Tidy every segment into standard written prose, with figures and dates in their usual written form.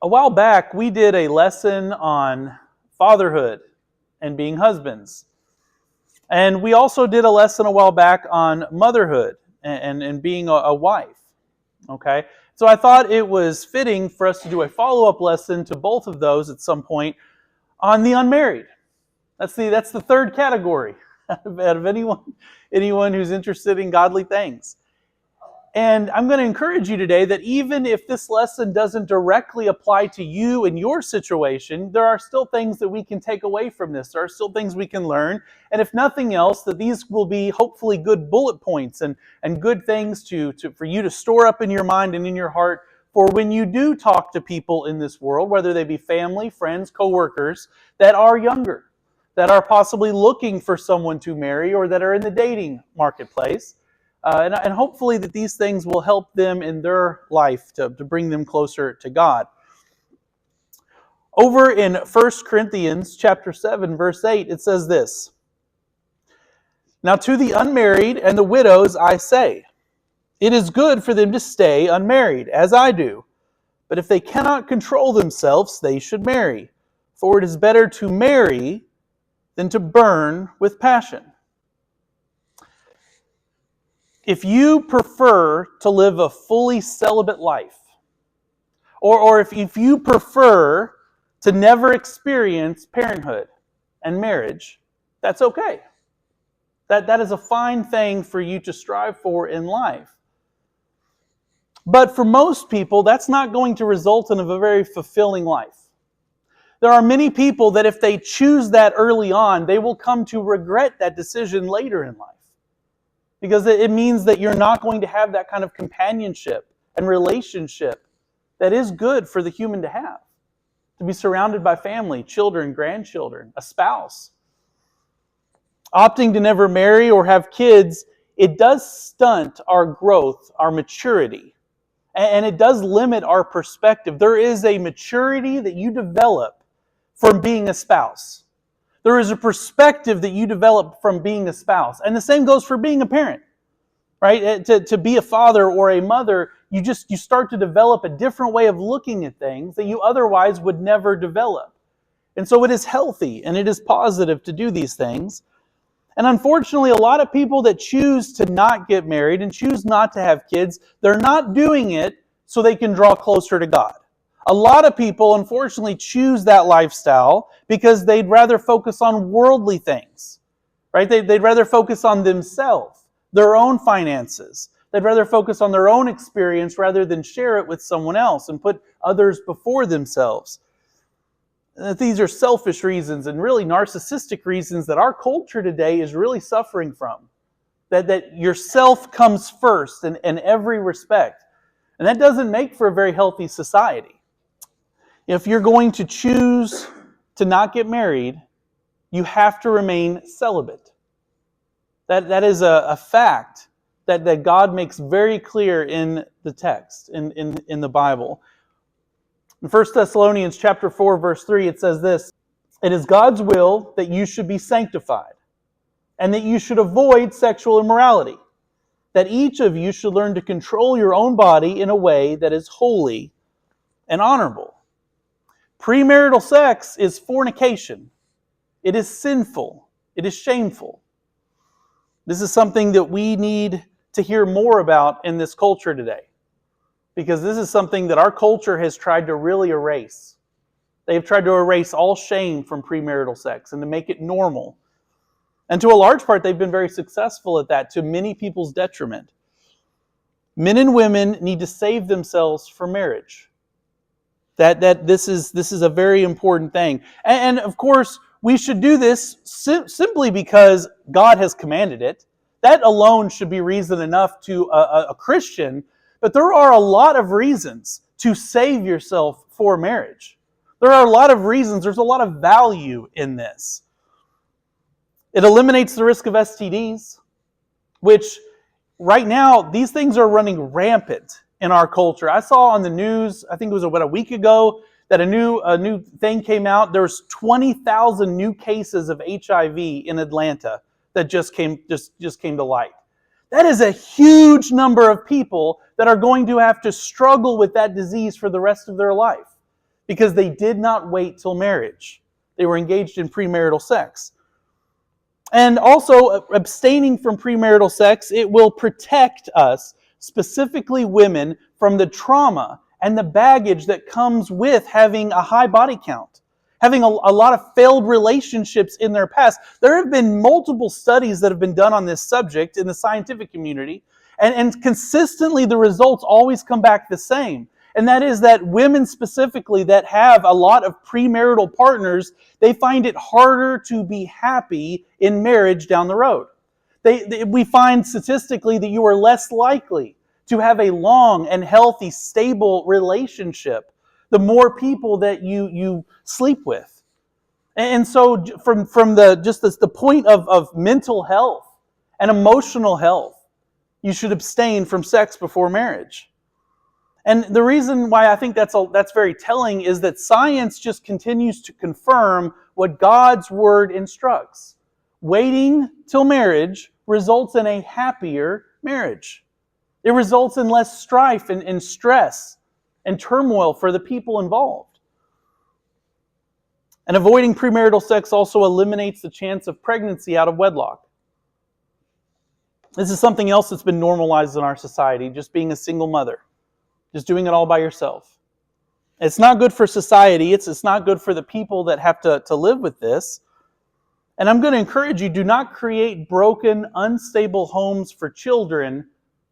A while back, we did a lesson on fatherhood and being husbands. And we also did a lesson a while back on motherhood and being a wife. Okay? So I thought it was fitting for us to do a follow-up lesson to both of those at some point on the unmarried. That's the third category out of anyone who's interested in godly things. And I'm going to encourage you today that even if this lesson doesn't directly apply to you and your situation, there are still things that we can take away from this. There are still things we can learn. And if nothing else, that these will be hopefully good bullet points and good things for you to store up in your mind and in your heart for when you do talk to people in this world, whether they be family, friends, coworkers, that are younger, that are possibly looking for someone to marry or that are in the dating marketplace. And hopefully that these things will help them in their life to bring them closer to God. Over in 1 Corinthians chapter 7, verse 8, it says this, "Now to the unmarried and the widows I say, it is good for them to stay unmarried, as I do. But if they cannot control themselves, they should marry. For it is better to marry than to burn with passion." If you prefer to live a fully celibate life, or if you prefer to never experience parenthood and marriage, that's okay. That is a fine thing for you to strive for in life. But for most people, that's not going to result in a very fulfilling life. There are many people that if they choose that early on, they will come to regret that decision later in life. Because it means that you're not going to have that kind of companionship and relationship that is good for the human to have. To be surrounded by family, children, grandchildren, a spouse. Opting to never marry or have kids, it does stunt our growth, our maturity. And it does limit our perspective. There is a maturity that you develop from being a spouse. There is a perspective that you develop from being a spouse. And the same goes for being a parent, right? To be a father or a mother, you start to develop a different way of looking at things that you otherwise would never develop. And so it is healthy and it is positive to do these things. And unfortunately, a lot of people that choose to not get married and choose not to have kids, they're not doing it so they can draw closer to God. A lot of people, unfortunately, choose that lifestyle because they'd rather focus on worldly things, right? They'd rather focus on themselves, their own finances. They'd rather focus on their own experience rather than share it with someone else and put others before themselves. These are selfish reasons and really narcissistic reasons that our culture today is really suffering from. That yourself comes first in every respect. And that doesn't make for a very healthy society. If you're going to choose to not get married, you have to remain celibate. That is a fact that God makes very clear in the text, in the Bible. In 1 Thessalonians chapter 4, verse 3, it says this, "It is God's will that you should be sanctified, and that you should avoid sexual immorality, that each of you should learn to control your own body in a way that is holy and honorable." Premarital sex is fornication. It is sinful. It is shameful. This is something that we need to hear more about in this culture today. Because this is something that our culture has tried to really erase. They've tried to erase all shame from premarital sex and to make it normal. And to a large part, they've been very successful at that, to many people's detriment. Men and women need to save themselves for marriage. That this is a very important thing. And of course, we should do this simply because God has commanded it. That alone should be reason enough to a Christian. But there are a lot of reasons to save yourself for marriage. There are a lot of reasons. There's a lot of value in this. It eliminates the risk of STDs, which right now, these things are running rampant in our culture. I saw on the news, I think it was a week ago, that a new thing came out. There's 20,000 new cases of HIV in Atlanta that just came to light. That is a huge number of people that are going to have to struggle with that disease for the rest of their life. because they did not wait till marriage. They were engaged in premarital sex. And also, abstaining from premarital sex, it will protect us, specifically women, from the trauma and the baggage that comes with having a high body count, having a lot of failed relationships in their past. There have been multiple studies that have been done on this subject in the scientific community, and consistently the results always come back the same. And that is that women specifically that have a lot of premarital partners, they find it harder to be happy in marriage down the road. We find statistically that you are less likely to have a long and healthy, stable relationship the more people that you sleep with. And so from the point of mental health and emotional health, you should abstain from sex before marriage. And the reason why I think that's very telling is that science just continues to confirm what God's Word instructs. Waiting till marriage results in a happier marriage. It results in less strife and stress and turmoil for the people involved. And avoiding premarital sex also eliminates the chance of pregnancy out of wedlock. This is something else that's been normalized in our society, just being a single mother. Just doing it all by yourself. It's not good for society. It's not good for the people that have to live with this. And I'm going to encourage you, do not create broken, unstable homes for children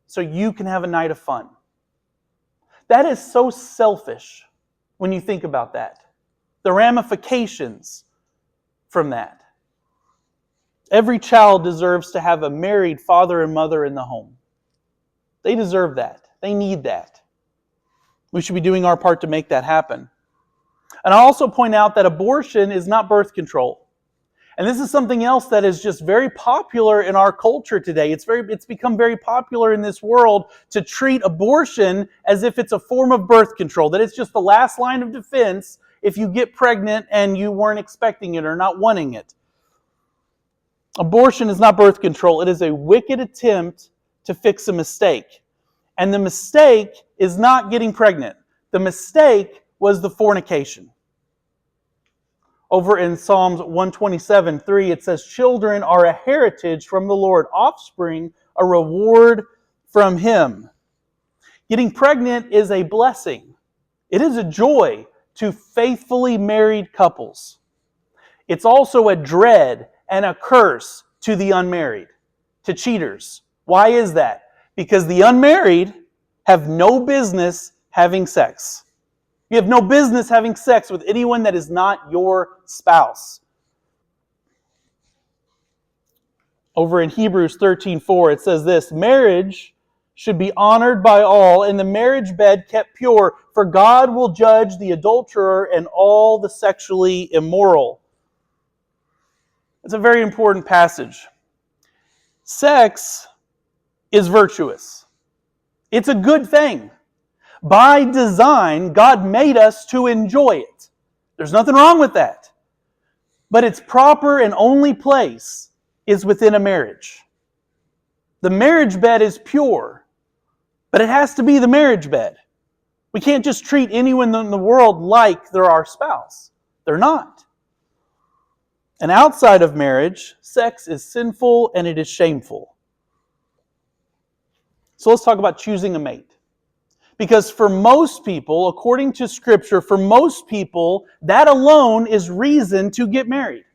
so you can have a night of fun. That is so selfish when you think about that. The ramifications from that. Every child deserves to have a married father and mother in the home. They deserve that. They need that. We should be doing our part to make that happen. And I'll also point out that abortion is not birth control. And this is something else that is just very popular in our culture today. It's become very popular in this world to treat abortion as if it's a form of birth control, that it's just the last line of defense if you get pregnant and you weren't expecting it or not wanting it. Abortion is not birth control. It is a wicked attempt to fix a mistake. And the mistake is not getting pregnant. The mistake was the fornication. Over in Psalms 127:3, it says, "Children are a heritage from the Lord, offspring a reward from Him." Getting pregnant is a blessing. It is a joy to faithfully married couples. It's also a dread and a curse to the unmarried, to cheaters. Why is that? Because the unmarried have no business having sex. You have no business having sex with anyone that is not your spouse. Over in Hebrews 13:4, it says this, "Marriage should be honored by all, and the marriage bed kept pure, for God will judge the adulterer and all the sexually immoral." It's a very important passage. Sex is virtuous. It's a good thing. By design, God made us to enjoy it. There's nothing wrong with that. But its proper and only place is within a marriage. The marriage bed is pure, but it has to be the marriage bed. We can't just treat anyone in the world like they're our spouse. They're not. And outside of marriage, sex is sinful and it is shameful. So let's talk about choosing a mate. Because for most people, according to Scripture, for most people, that alone is reason to get married.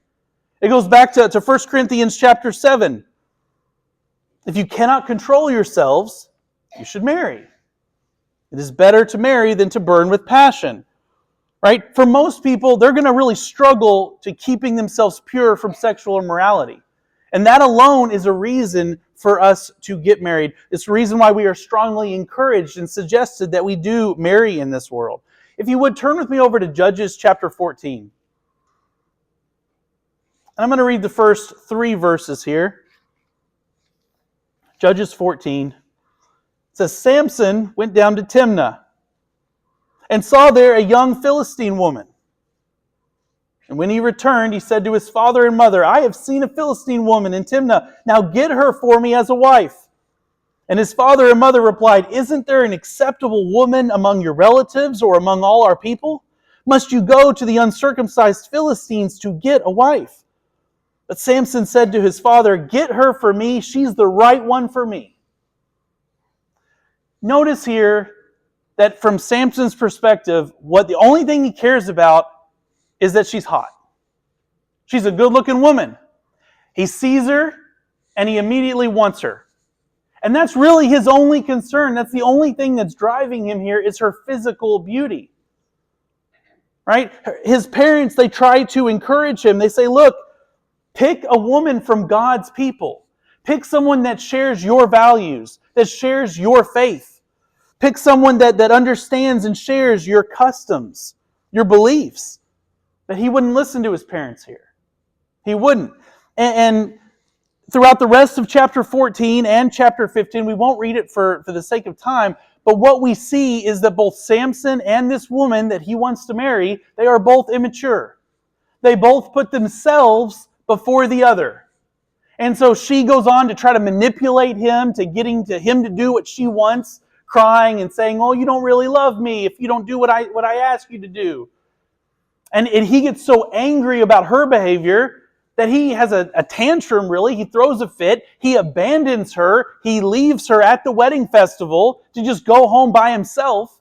It goes back to 1 Corinthians chapter 7. If you cannot control yourselves, you should marry. It is better to marry than to burn with passion. Right? For most people, they're going to really struggle to keeping themselves pure from sexual immorality. And that alone is a reason for us to get married. It's the reason why we are strongly encouraged and suggested that we do marry in this world. If you would, turn with me over to Judges chapter 14. And I'm going to read the first 3 verses here. Judges 14. It says, "Samson went down to Timnah and saw there a young Philistine woman. And when he returned, he said to his father and mother, 'I have seen a Philistine woman in Timnah. Now get her for me as a wife.' And his father and mother replied, 'Isn't there an acceptable woman among your relatives or among all our people?' Must you go to the uncircumcised Philistines to get a wife? But Samson said to his father, get her for me. She's the right one for me. Notice here that from Samson's perspective, the only thing he cares about is that she's hot. She's a good-looking woman. He sees her, and he immediately wants her. And that's really his only concern. That's the only thing that's driving him here is her physical beauty. Right? His parents, they try to encourage him. They say, look, pick a woman from God's people. Pick someone that shares your values, that shares your faith. Pick someone that understands and shares your customs, your beliefs. But he wouldn't listen to his parents here. He wouldn't. And throughout the rest of chapter 14 and chapter 15, we won't read it for the sake of time, but what we see is that both Samson and this woman that he wants to marry, they are both immature. They both put themselves before the other. And so she goes on to try to manipulate him, to getting to him to do what she wants, crying and saying, oh, you don't really love me if you don't do what I ask you to do. And he gets so angry about her behavior that he has a tantrum, really. He throws a fit. He abandons her. He leaves her at the wedding festival to just go home by himself.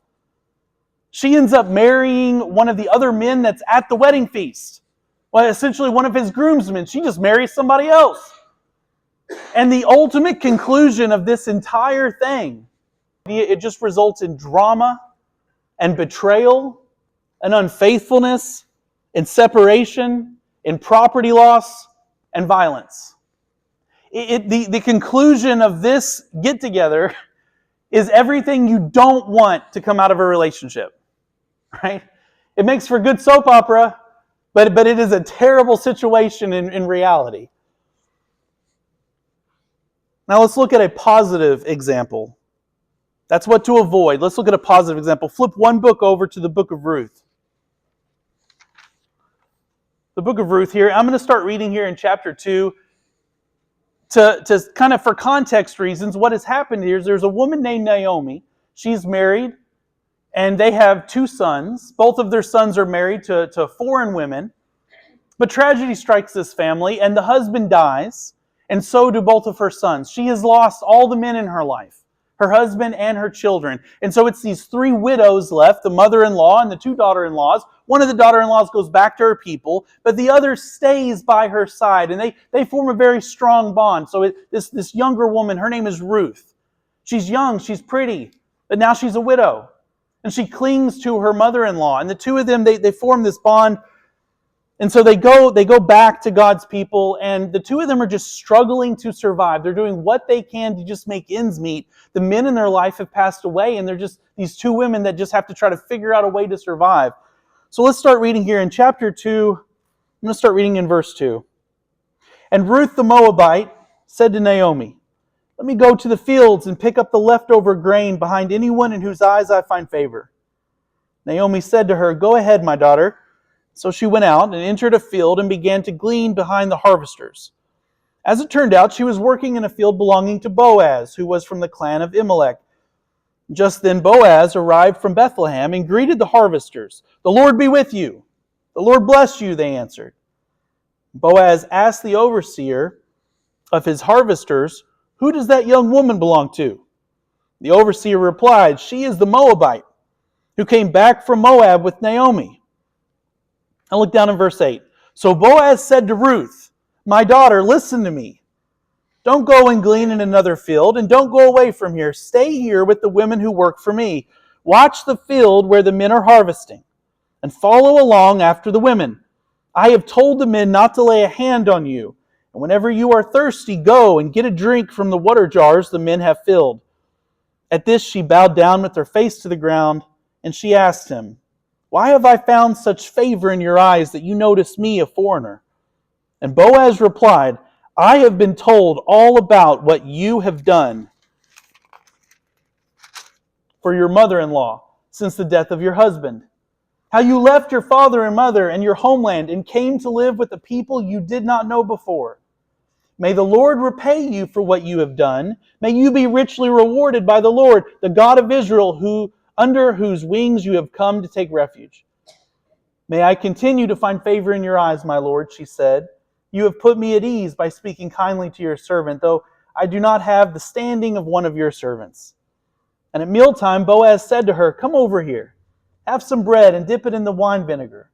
She ends up marrying one of the other men that's at the wedding feast. Well, essentially one of his groomsmen. She just marries somebody else. And the ultimate conclusion of this entire thing, it just results in drama and betrayal and unfaithfulness and separation, in property loss and violence. The conclusion of this get-together is everything you don't want to come out of a relationship. Right? It makes for good soap opera, but it is a terrible situation in reality. Now let's look at a positive example. That's what to avoid. Let's look at a positive example. Flip one book over to the book of Ruth. The book of Ruth here. I'm going to start reading here in chapter 2. To kind of, for context reasons, what has happened here is there's a woman named Naomi. She's married, and they have 2 sons. Both of their sons are married to foreign women. But tragedy strikes this family, and the husband dies, and so do both of her sons. She has lost all the men in her life, her husband and her children. And so it's these 3 widows left, the mother-in-law and the 2 daughter-in-laws. One of the daughter-in-laws goes back to her people, but the other stays by her side, and they form a very strong bond. So this younger woman, her name is Ruth. She's young, she's pretty, but now she's a widow. And she clings to her mother-in-law. And the 2 of them, they form this bond. And so they go back to God's people, and the 2 of them are just struggling to survive. They're doing what they can to just make ends meet. The men in their life have passed away, and they're just these 2 women that just have to try to figure out a way to survive. So let's start reading here in chapter 2. I'm going to start reading in verse 2. And Ruth the Moabite said to Naomi, let me go to the fields and pick up the leftover grain behind anyone in whose eyes I find favor. Naomi said to her, go ahead, my daughter. So she went out and entered a field and began to glean behind the harvesters. As it turned out, she was working in a field belonging to Boaz, who was from the clan of Elimelech. Just then Boaz arrived from Bethlehem and greeted the harvesters. The Lord be with you. The Lord bless you, they answered. Boaz asked the overseer of his harvesters, who does that young woman belong to? The overseer replied, she is the Moabite, who came back from Moab with Naomi. Now look down in verse 8. So Boaz said to Ruth, my daughter, listen to me. Don't go and glean in another field, and don't go away from here. Stay here with the women who work for me. Watch the field where the men are harvesting, and follow along after the women. I have told the men not to lay a hand on you. And whenever you are thirsty, go and get a drink from the water jars the men have filled. At this she bowed down with her face to the ground, and she asked him, why have I found such favor in your eyes that you notice me, a foreigner? And Boaz replied, I have been told all about what you have done for your mother-in-law since the death of your husband. How you left your father and mother and your homeland and came to live with a people you did not know before. May the Lord repay you for what you have done. May you be richly rewarded by the Lord, the God of Israel, under whose wings you have come to take refuge. "May I continue to find favor in your eyes, my lord," she said. "You have put me at ease by speaking kindly to your servant, though I do not have the standing of one of your servants." And at mealtime, Boaz said to her, "Come over here, have some bread and dip it in the wine vinegar."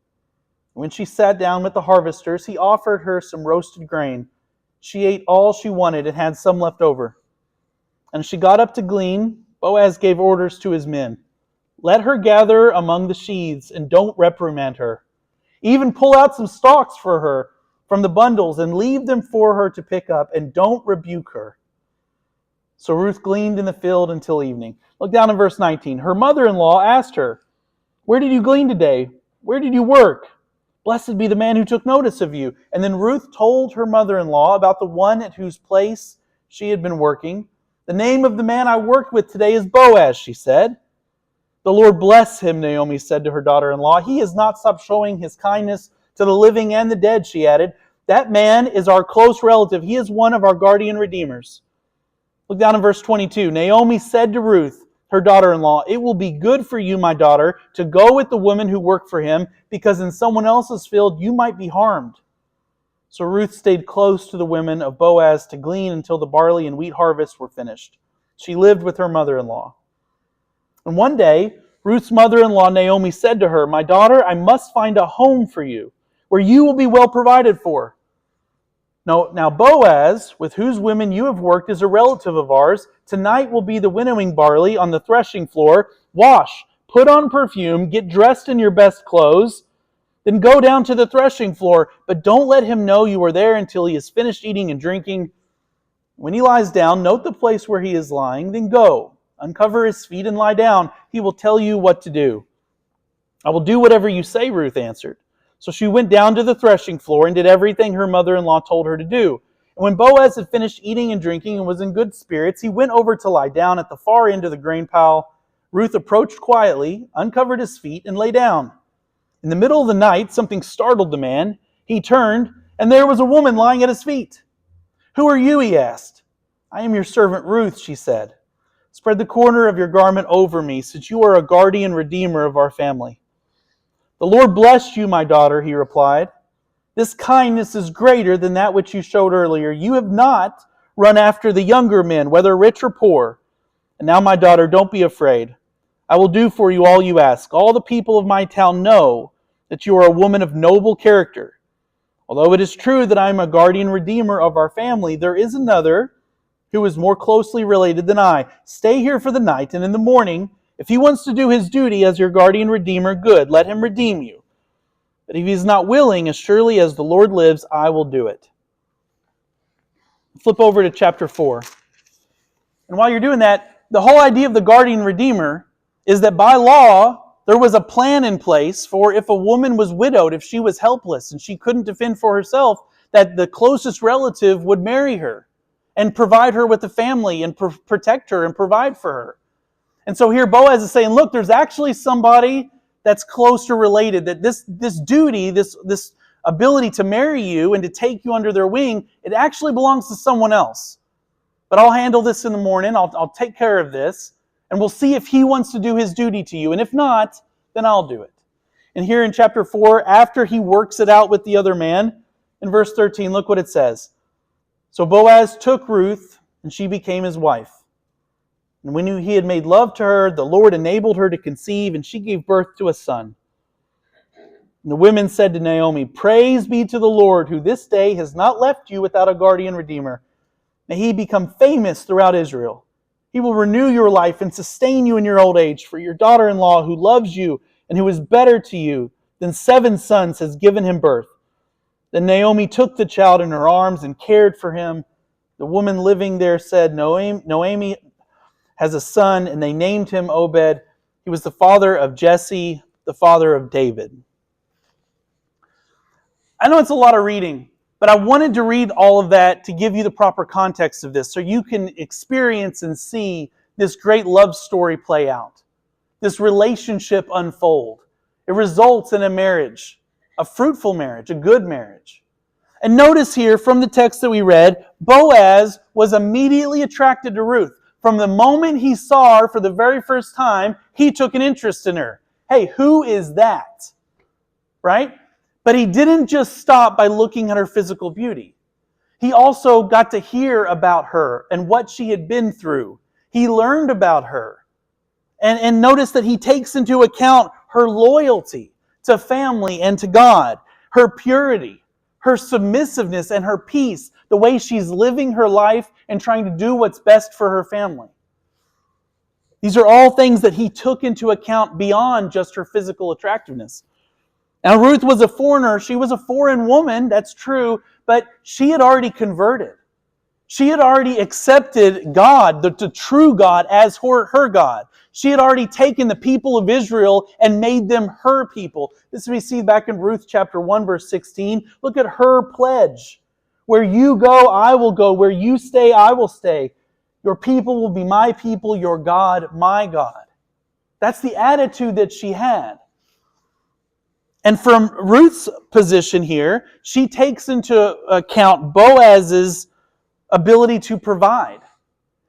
When she sat down with the harvesters, he offered her some roasted grain. She ate all she wanted and had some left over. And as she got up to glean, Boaz gave orders to his men. "Let her gather among the sheaves and don't reprimand her. Even pull out some stalks for her from the bundles and leave them for her to pick up, and don't rebuke her." So Ruth gleaned in the field until evening. Look down in verse 19. Her mother-in-law asked her, "Where did you glean today? Where did you work? Blessed be the man who took notice of you." And then Ruth told her mother-in-law about the one at whose place she had been working. "The name of the man I worked with today is Boaz," she said. "The Lord bless him," Naomi said to her daughter-in-law. "He has not stopped showing his kindness to the living and the dead," she added. "That man is our close relative. He is one of our guardian redeemers." Look down in verse 22. Naomi said to Ruth, her daughter-in-law, "It will be good for you, my daughter, to go with the women who work for him, because in someone else's field you might be harmed." So Ruth stayed close to the women of Boaz to glean until the barley and wheat harvests were finished. She lived with her mother-in-law. And one day, Ruth's mother-in-law Naomi said to her, "My daughter, I must find a home for you, where you will be well provided for. Now Boaz, with whose women you have worked, is a relative of ours. Tonight will be the winnowing barley on the threshing floor. Wash, put on perfume, get dressed in your best clothes, then go down to the threshing floor. But don't let him know you are there until he has finished eating and drinking. When he lies down, note the place where he is lying, then go, uncover his feet and lie down. He will tell you what to do." "I will do whatever you say," Ruth answered. So she went down to the threshing floor and did everything her mother-in-law told her to do. And when Boaz had finished eating and drinking and was in good spirits, he went over to lie down at the far end of the grain pile. Ruth approached quietly, uncovered his feet, and lay down. In the middle of the night, something startled the man. He turned, and there was a woman lying at his feet. "Who are you?" he asked. "I am your servant Ruth," she said. "Spread the corner of your garment over me, since you are a guardian redeemer of our family." "The Lord bless you, my daughter," he replied. "This kindness is greater than that which you showed earlier. You have not run after the younger men, whether rich or poor. And now, my daughter, don't be afraid. I will do for you all you ask. All the people of my town know that you are a woman of noble character. Although it is true that I am a guardian redeemer of our family, there is another who is more closely related than I. Stay here for the night, and in the morning, if he wants to do his duty as your guardian redeemer, good, let him redeem you. But if he is not willing, as surely as the Lord lives, I will do it." Flip over to chapter 4. And while you're doing that, the whole idea of the guardian redeemer is that by law, there was a plan in place for if a woman was widowed, if she was helpless and she couldn't defend for herself, that the closest relative would marry her and provide her with a family and protect her and provide for her. And so here Boaz is saying, look, there's actually somebody that's closer related, that this duty, this ability to marry you and to take you under their wing, it actually belongs to someone else. But I'll handle this in the morning. I'll take care of this. And we'll see if he wants to do his duty to you. And if not, then I'll do it. And here in chapter 4, after he works it out with the other man, in verse 13, look what it says. So Boaz took Ruth, and she became his wife. And when he had made love to her, the Lord enabled her to conceive, and she gave birth to a son. And the women said to Naomi, "Praise be to the Lord, who this day has not left you without a guardian redeemer. May he become famous throughout Israel. He will renew your life and sustain you in your old age, for your daughter-in-law who loves you and who is better to you than 7 sons has given him birth." Then Naomi took the child in her arms and cared for him. The woman living there said, "Naomi has a son," and they named him Obed. He was the father of Jesse, the father of David. I know it's a lot of reading, but I wanted to read all of that to give you the proper context of this so you can experience and see this great love story play out, this relationship unfold. It results in a marriage, a fruitful marriage, a good marriage. And notice here from the text that we read, Boaz was immediately attracted to Ruth. From the moment he saw her for the very first time, he took an interest in her. Hey, who is that? right? But he didn't just stop by looking at her physical beauty. He also got to hear about her and what she had been through. He learned about her. And notice that he takes into account her loyalty to family and to God, her purity, her submissiveness and her peace, the way she's living her life and trying to do what's best for her family. These are all things that he took into account beyond just her physical attractiveness. Now, Ruth was a foreigner. She was a foreign woman, that's true, but she had already converted. She had already accepted God, the true God, as her God. She had already taken the people of Israel and made them her people. This we see back in Ruth chapter 1, verse 16. Look at her pledge. Where you go, I will go. Where you stay, I will stay. Your people will be my people, your God, my God. That's the attitude that she had. And from Ruth's position here, she takes into account Boaz's ability to provide,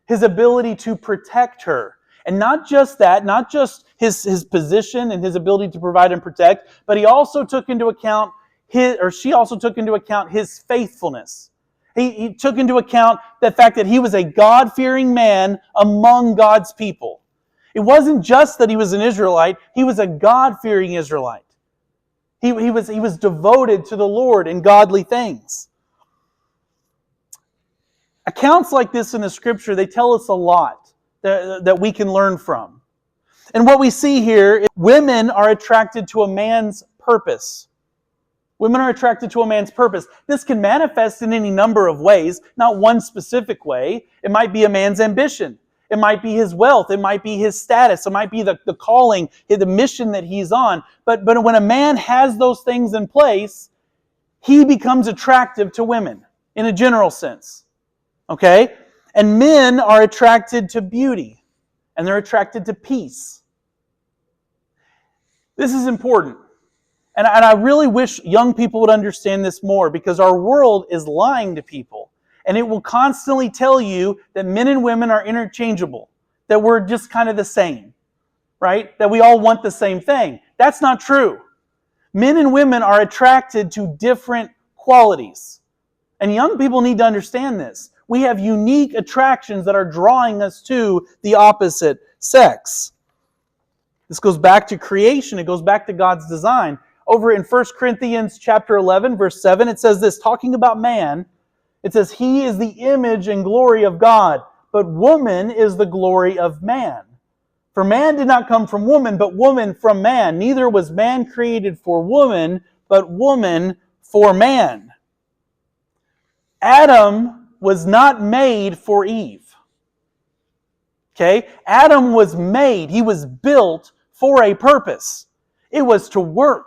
his ability to protect her. And not just that, not just his position and his ability to provide and protect, but he also took into account she also took into account his faithfulness. He took into account the fact that he was a God-fearing man among God's people. It wasn't just that he was an Israelite, he was a God-fearing Israelite. He was devoted to the Lord in godly things. Accounts like this in the Scripture, they tell us a lot that we can learn from. And what we see here is women are attracted to a man's purpose. Women are attracted to a man's purpose. This can manifest in any number of ways, not one specific way. It might be a man's ambition. It might be his wealth. It might be his status. It might be the calling, the mission that he's on. But when a man has those things in place, he becomes attractive to women in a general sense. Okay? And men are attracted to beauty. And they're attracted to peace. This is important. And I really wish young people would understand this more, because our world is lying to people. And it will constantly tell you that men and women are interchangeable, that we're just kind of the same, right? That we all want the same thing. That's not true. Men and women are attracted to different qualities. And young people need to understand this. We have unique attractions that are drawing us to the opposite sex. This goes back to creation. It goes back to God's design. Over in 1 Corinthians chapter 11, verse 7, it says this, talking about man, it says, he is the image and glory of God, but woman is the glory of man. For man did not come from woman, but woman from man. Neither was man created for woman, but woman for man. Adam was not made for Eve. Okay? Adam was made, he was built for a purpose. It was to work.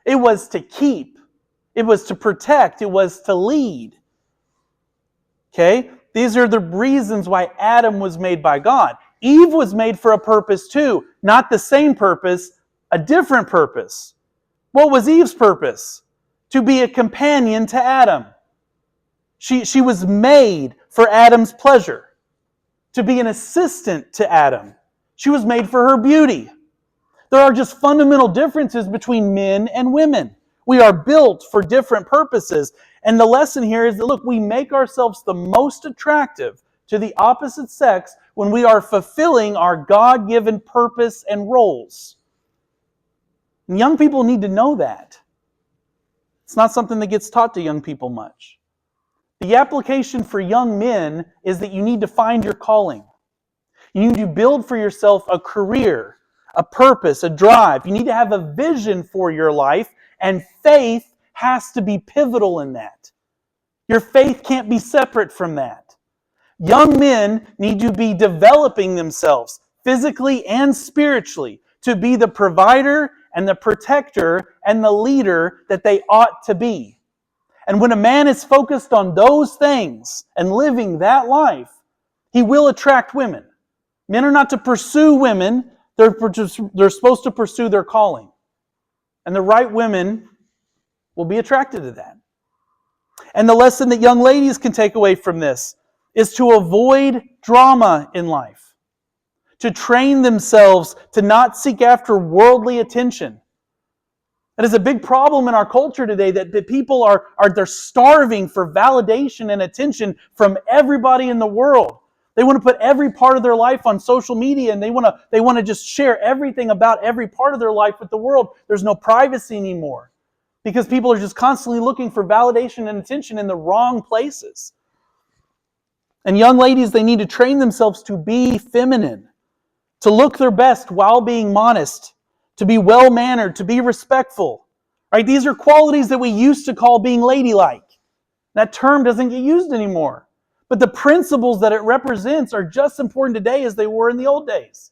It was to keep. It was to protect. It was to lead. Okay? These are the reasons why Adam was made by God. Eve was made for a purpose too. Not the same purpose, a different purpose. What was Eve's purpose? To be a companion to Adam. She was made for Adam's pleasure. To be an assistant to Adam. She was made for her beauty. There are just fundamental differences between men and women. We are built for different purposes. And the lesson here is that, look, we make ourselves the most attractive to the opposite sex when we are fulfilling our God-given purpose and roles. And young people need to know that. It's not something that gets taught to young people much. The application for young men is that you need to find your calling. You need to build for yourself a career, a purpose, a drive. You need to have a vision for your life, and faith has to be pivotal in that. Your faith can't be separate from that. Young men need to be developing themselves physically and spiritually to be the provider and the protector and the leader that they ought to be. And when a man is focused on those things and living that life, he will attract women. Men are not to pursue women. They're supposed to pursue their calling. And the right women will be attracted to that. And the lesson that young ladies can take away from this is to avoid drama in life. To train themselves to not seek after worldly attention. That is a big problem in our culture today, that people they're starving for validation and attention from everybody in the world. They want to put every part of their life on social media, and they want to just share everything about every part of their life with the world. There's no privacy anymore because people are just constantly looking for validation and attention in the wrong places. And young ladies, they need to train themselves to be feminine, to look their best while being modest, to be well-mannered, to be respectful. Right? These are qualities that we used to call being ladylike. That term doesn't get used anymore. But the principles that it represents are just as important today as they were in the old days.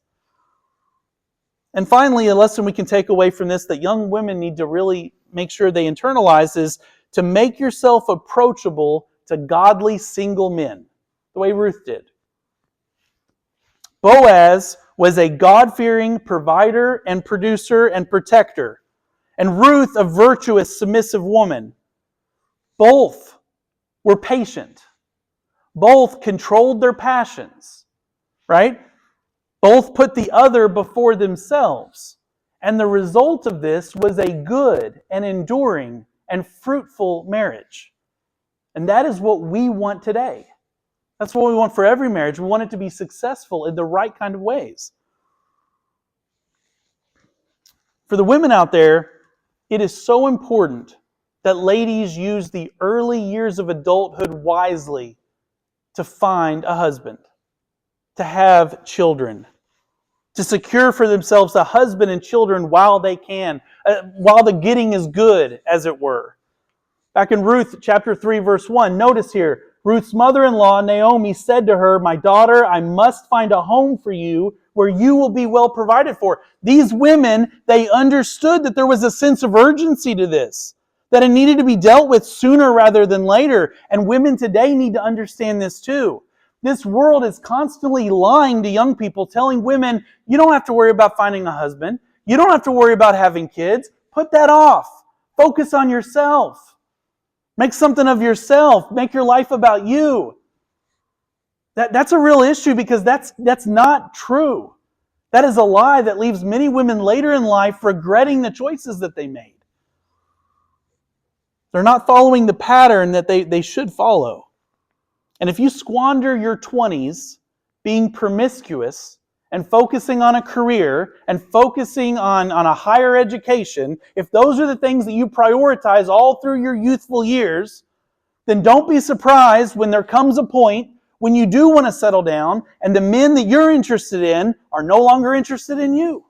And finally, a lesson we can take away from this that young women need to really make sure they internalize is to make yourself approachable to godly single men, the way Ruth did. Boaz was a God-fearing provider and producer and protector, and Ruth a virtuous, submissive woman. Both were patient. Both controlled their passions, right? Both put the other before themselves. And the result of this was a good and enduring and fruitful marriage. And that is what we want today. That's what we want for every marriage. We want it to be successful in the right kind of ways. For the women out there, it is so important that ladies use the early years of adulthood wisely to find a husband, to have children, to secure for themselves a husband and children while they can, while the getting is good, as it were. Back in Ruth chapter 3, verse 1, notice here, Ruth's mother-in-law, Naomi, said to her, "My daughter, I must find a home for you where you will be well provided for." These women, they understood that there was a sense of urgency to this, that it needed to be dealt with sooner rather than later. And women today need to understand this too. This world is constantly lying to young people, telling women, you don't have to worry about finding a husband. You don't have to worry about having kids. Put that off. Focus on yourself. Make something of yourself. Make your life about you. That's a real issue because that's not true. That is a lie that leaves many women later in life regretting the choices that they made. They're not following the pattern that they should follow. And if you squander your 20s being promiscuous and focusing on a career and focusing on a higher education, if those are the things that you prioritize all through your youthful years, then don't be surprised when there comes a point when you do want to settle down and the men that you're interested in are no longer interested in you.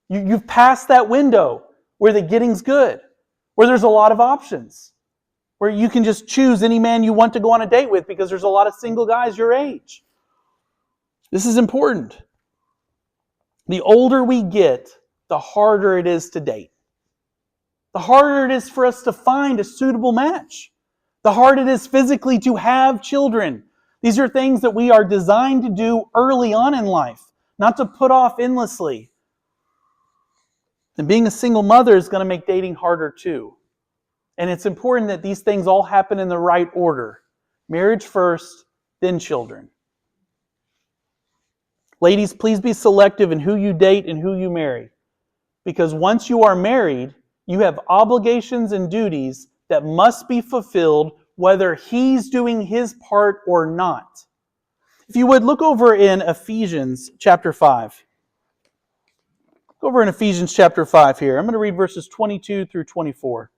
You've passed that window where the getting's good, where there's a lot of options, where you can just choose any man you want to go on a date with because there's a lot of single guys your age. This is important. The older we get, the harder it is to date. The harder it is for us to find a suitable match. The harder it is physically to have children. These are things that we are designed to do early on in life, not to put off endlessly. And being a single mother is going to make dating harder too. And it's important that these things all happen in the right order. Marriage first, then children. Ladies, please be selective in who you date and who you marry. Because once you are married, you have obligations and duties that must be fulfilled whether he's doing his part or not. If you would, look over in Ephesians chapter 5. Go over in Ephesians chapter 5 here. I'm going to read verses 22 through 24.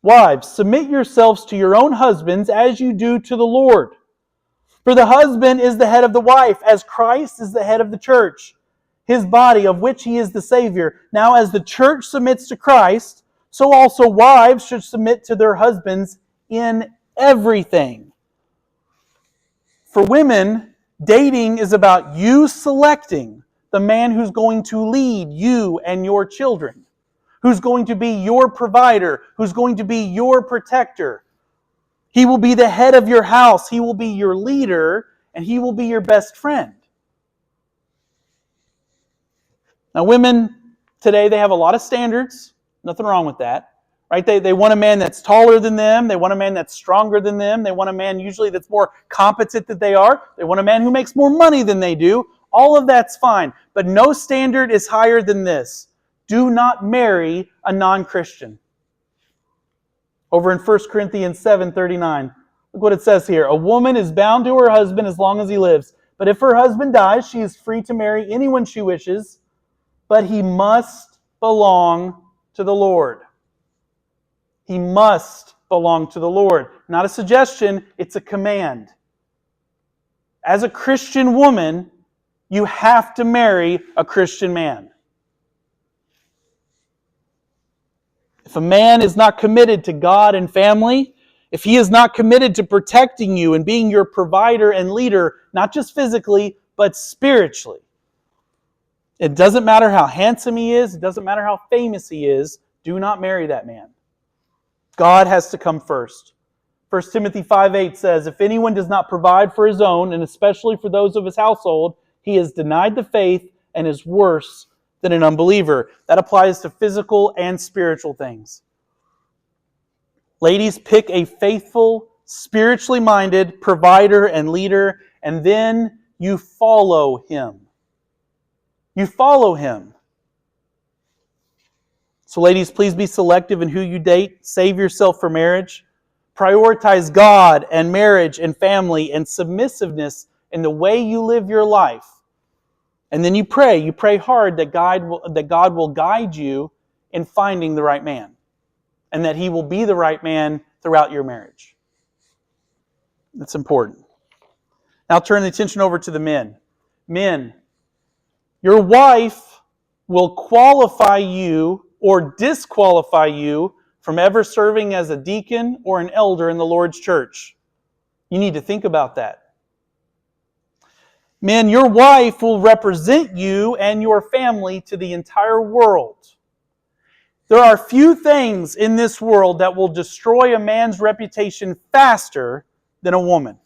Wives, submit yourselves to your own husbands as you do to the Lord. For the husband is the head of the wife, as Christ is the head of the church, his body, of which he is the Savior. Now as the church submits to Christ, so also wives should submit to their husbands in everything. For women, dating is about you selecting the man who's going to lead you and your children, who's going to be your provider, who's going to be your protector. He will be the head of your house. He will be your leader, and he will be your best friend. Now, women today, they have a lot of standards. Nothing wrong with that. Right? They want a man that's taller than them. They want a man that's stronger than them. They want a man usually that's more competent than they are. They want a man who makes more money than they do. All of that's fine. But no standard is higher than this. Do not marry a non-Christian. Over in 1 Corinthians 7:39, look what it says here. A woman is bound to her husband as long as he lives. But if her husband dies, she is free to marry anyone she wishes, but he must belong to the Lord. He must belong to the Lord. Not a suggestion, it's a command. As a Christian woman, you have to marry a Christian man. If a man is not committed to God and family, if he is not committed to protecting you and being your provider and leader, not just physically, but spiritually, it doesn't matter how handsome he is, it doesn't matter how famous he is, do not marry that man. God has to come first. 1 Timothy 5:8 says, if anyone does not provide for his own, and especially for those of his household, he has denied the faith and is worse than an unbeliever. That applies to physical and spiritual things. Ladies, pick a faithful, spiritually minded provider and leader, and then you follow him. You follow him. So ladies, please be selective in who you date. Save yourself for marriage. Prioritize God and marriage and family and submissiveness in the way you live your life. And then you pray hard that God will guide you in finding the right man. And that he will be the right man throughout your marriage. That's important. Now turn the attention over to the men. Men, your wife will qualify you or disqualify you from ever serving as a deacon or an elder in the Lord's church. You need to think about that. Men, your wife will represent you and your family to the entire world. There are few things in this world that will destroy a man's reputation faster than a woman.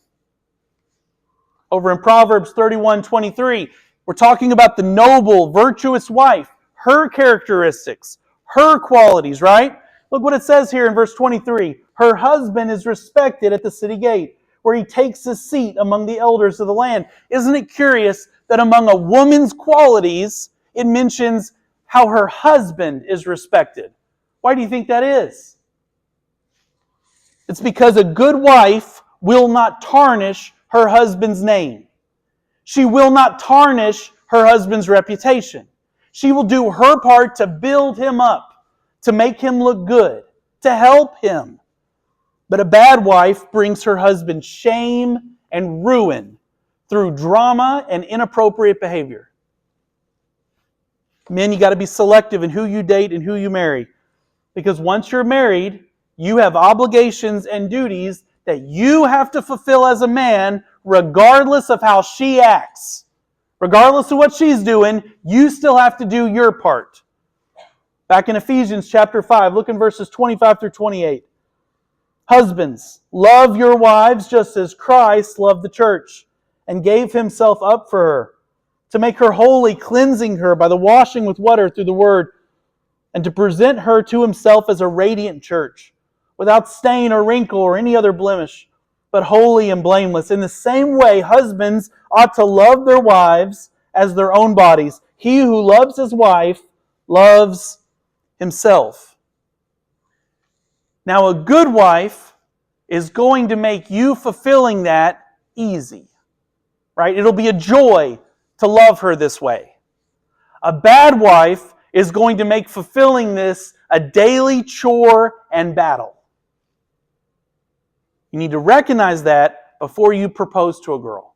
Over in Proverbs 31:23, we're talking about the noble, virtuous wife, her characteristics, her qualities, right? Look what it says here in verse 23. Her husband is respected at the city gate, where he takes his seat among the elders of the land. Isn't it curious that among a woman's qualities, it mentions how her husband is respected? Why do you think that is? It's because a good wife will not tarnish her husband's name. She will not tarnish her husband's reputation. She will do her part to build him up, to make him look good, to help him. But a bad wife brings her husband shame and ruin through drama and inappropriate behavior. Men, you got to be selective in who you date and who you marry. Because once you're married, you have obligations and duties that you have to fulfill as a man, regardless of how she acts. Regardless of what she's doing, you still have to do your part. Back in Ephesians chapter 5, look in verses 25 through 28. Husbands, love your wives just as Christ loved the church and gave himself up for her, to make her holy, cleansing her by the washing with water through the word, and to present her to himself as a radiant church, without stain or wrinkle or any other blemish, but holy and blameless. In the same way, husbands ought to love their wives as their own bodies. He who loves his wife loves himself. Now, a good wife is going to make you fulfilling that easy, right? It'll be a joy to love her this way. A bad wife is going to make fulfilling this a daily chore and battle. You need to recognize that before you propose to a girl.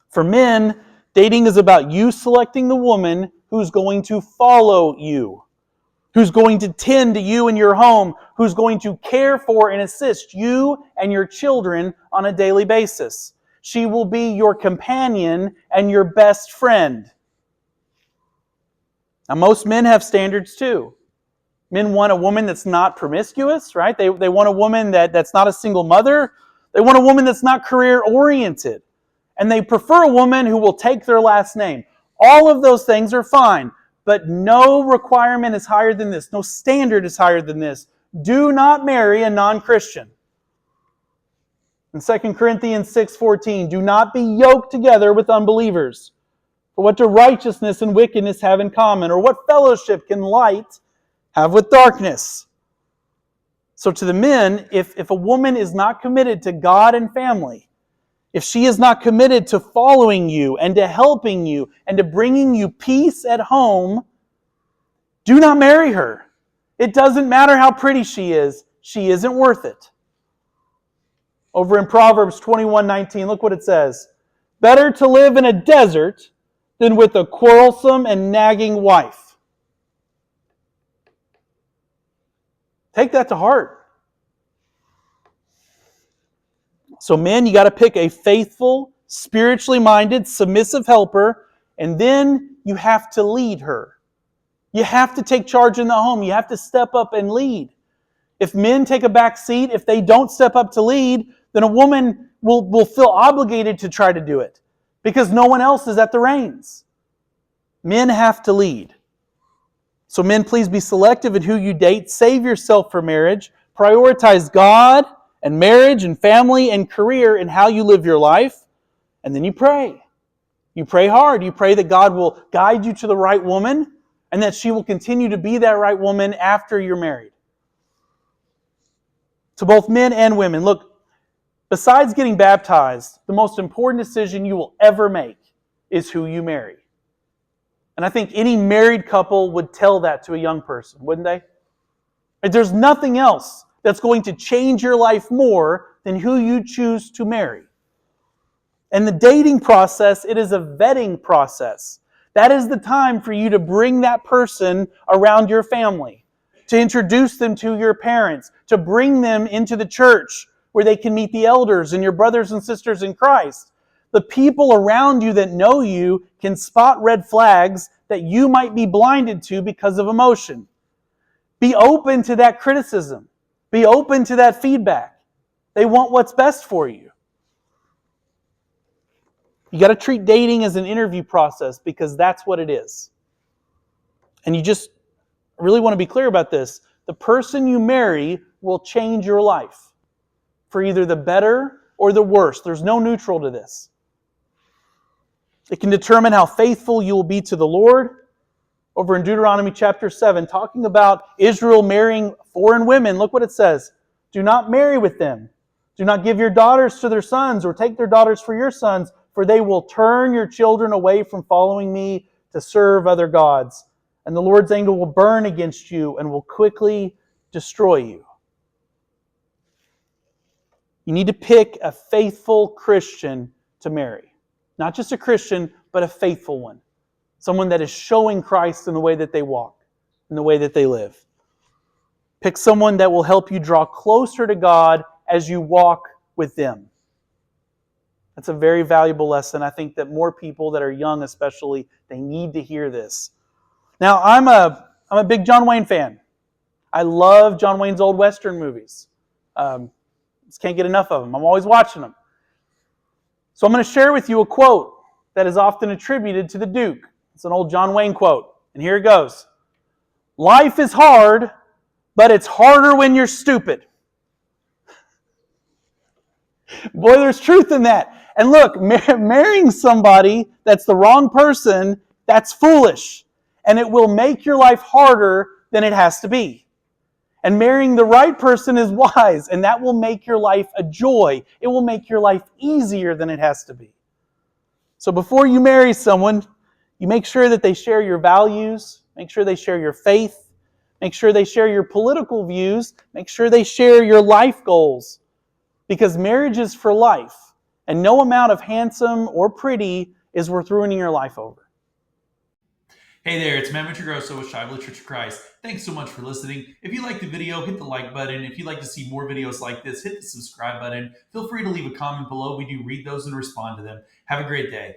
For men, dating is about you selecting the woman who's going to follow you, who's going to tend to you in your home, who's going to care for and assist you and your children on a daily basis. She will be your companion and your best friend. Now, most men have standards too. Men want a woman that's not promiscuous, right? They want a woman that's not a single mother. They want a woman that's not career-oriented. And they prefer a woman who will take their last name. All of those things are fine, but no requirement is higher than this. No standard is higher than this. Do not marry a non-Christian. In 2 Corinthians 6:14, do not be yoked together with unbelievers. Or what do righteousness and wickedness have in common? Or what fellowship can light have with darkness? So to the men, if a woman is not committed to God and family, if she is not committed to following you and to helping you and to bringing you peace at home, do not marry her. It doesn't matter how pretty she isn't worth it. Over in Proverbs 21:19, look what it says. Better to live in a desert than with a quarrelsome and nagging wife. Take that to heart. So men, you got to pick a faithful, spiritually minded, submissive helper, and then you have to lead her. You have to take charge in the home. You have to step up and lead. If men take a back seat, if they don't step up to lead, then a woman will feel obligated to try to do it because no one else is at the reins. Men have to lead. So men, please be selective in who you date. Save yourself for marriage. Prioritize God and marriage and family and career and how you live your life. And then you pray. You pray hard. You pray that God will guide you to the right woman and that she will continue to be that right woman after you're married. To both men and women, look, besides getting baptized, the most important decision you will ever make is who you marry. And I think any married couple would tell that to a young person, wouldn't they? There's nothing else that's going to change your life more than who you choose to marry. And the dating process, it is a vetting process. That is the time for you to bring that person around your family, to introduce them to your parents, to bring them into the church where they can meet the elders and your brothers and sisters in Christ. The people around you that know you can spot red flags that you might be blinded to because of emotion. Be open to that criticism. Be open to that feedback. They want what's best for you. You got to treat dating as an interview process because that's what it is. And you just really want to be clear about this. The person you marry will change your life for either the better or the worse. There's no neutral to this. It can determine how faithful you will be to the Lord. Over in Deuteronomy chapter 7, talking about Israel marrying foreign women, look what it says. Do not marry with them. Do not give your daughters to their sons or take their daughters for your sons, for they will turn your children away from following me to serve other gods. And the Lord's anger will burn against you and will quickly destroy you. You need to pick a faithful Christian to marry. Not just a Christian, but a faithful one. Someone that is showing Christ in the way that they walk, in the way that they live. Pick someone that will help you draw closer to God as you walk with them. That's a very valuable lesson. I think that more people that are young especially, they need to hear this. Now, I'm a big John Wayne fan. I love John Wayne's old Western movies. Just can't get enough of them. I'm always watching them. So I'm going to share with you a quote that is often attributed to the Duke. It's an old John Wayne quote. And here it goes. Life is hard, but it's harder when you're stupid. Boy, there's truth in that. And look, marrying somebody that's the wrong person, that's foolish. And it will make your life harder than it has to be. And marrying the right person is wise, and that will make your life a joy. It will make your life easier than it has to be. So before you marry someone, you make sure that they share your values, make sure they share your faith, make sure they share your political views, make sure they share your life goals. Because marriage is for life, and no amount of handsome or pretty is worth ruining your life over. Hey there, it's Matt Muccigrosso with Shiloh Church of Christ. Thanks so much for listening. If you like the video, hit the like button. If you'd like to see more videos like this, hit the subscribe button. Feel free to leave a comment below. We do read those and respond to them. Have a great day.